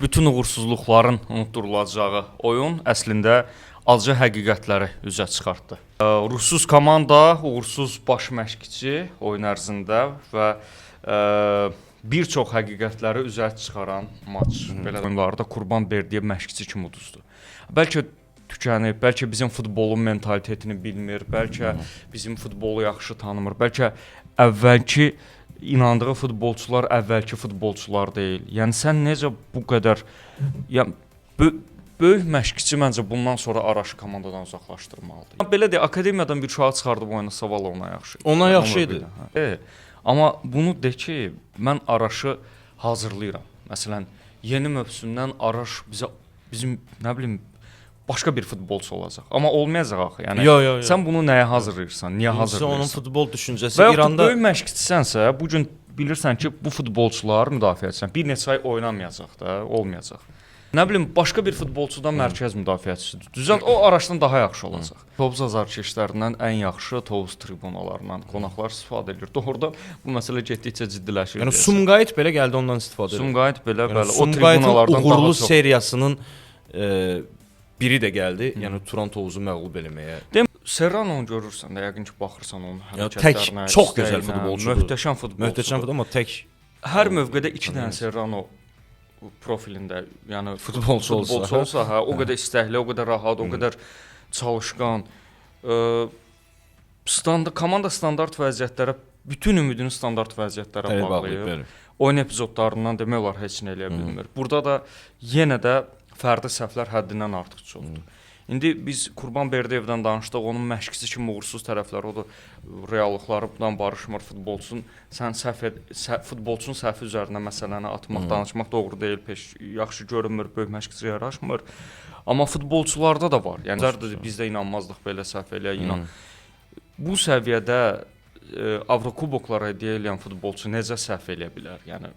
bütün uğursuzluqların unutdurulacağı oyun əslində azca həqiqətləri üzə çıxartdı. Ruhsuz komanda, uğursuz baş məşqçi oyun ərzində və bir çox həqiqətləri üzə çıxaran maç. Belə oyunlarda Qurbanberdiyev məşqçi kimi uduzdu. Bəlkə tükənib, bəlkə bizim futbolun mentalitetini bilmir, bəlkə bizim futbolu yaxşı tanımır, bəlkə əvvəlki inandığı futbolçular əvvəlki futbolçular deyil. Yəni sən necə bu qədər böyük məşqçi məncə bundan sonra Araşı komandadan uzaqlaşdırmalıdır. Belə deyək, akademiyadan bir uşağı çıxardıb oynasa valla ona yaxşı. Ona yaxşı idi. Amma bunu de ki, mən Araşı hazırlayıram. Məsələn, yeni mövsümdən Araş bizim nə bilim başqa bir futbolçu olacaq. Amma olmayacaq axı. Yəni sən bunu nəyə hazırlayırsan? Niyə hazırlayırsan? Onun futbol düşüncəsi və İranda böyük məşqçisənsə, bu gün bilirsən ki, bu futbolçular müdafiəçisən. Bir neçə ay oynamayacaq da, olmayacaq. Nə bilim, başqa bir futbolçudan mərkəz müdafiəçisidir. Düzəlt, o Araşdan daha yaxşı olacaq. Tovuz azarkeşlərindən ən yaxşı Tovuz tribunalarından qonaqlar istifadə edir. Doğrudan bu məsələ getdikcə ciddiləşir. Yəni Sumqayıt belə gəldi ondan istifadə edir. Sumqayıt belə, bəli, o Sumqayıtın tribunalardan uğurlu daha çox. seriyasının biri də gəldi. Yəni Turan Tovuzu məğlub eləməyə. Serrano görürsən də, yəqin ki, baxırsan onun Tək hərəkətlərinə. çox gözəl futbolçudur. Möhtəşəm futbolçudur. Möhtəşəm futbol, amma tək hər mövqedə 2 dənə Serrano profilində, yəni futbolçu olsa, hə, o qədər istəkli, o qədər rahat, o qədər çalışqan. Komanda standart vəziyyətlərə, bütün ümidini standart vəziyyətlərə bağlayır. Oyun epizodlarından demək olar heç nə eləyə bilmir. Burada da yenə də fərdi səhvlər həddindən artıq çoxdur. İndi biz Qurbanberdiyevdən danışdıq, onun məşqçisi kimi uğursuz tərəfləri, o da reallıqlarından barışmır futbolçunun. Sən futbolçunun səhvi üzərinə məsələni atmaq, danışmaq doğru deyil, yaxşı görünmür, böyük məşqçi yaraşmır. Amma futbolçularda da var. Yəni biz də inanmazdıq belə səhv eləyə. Bu səviyyədə Avrokuboklara hədiyyə edən futbolçu necə səhv eləyə bilər? Yəni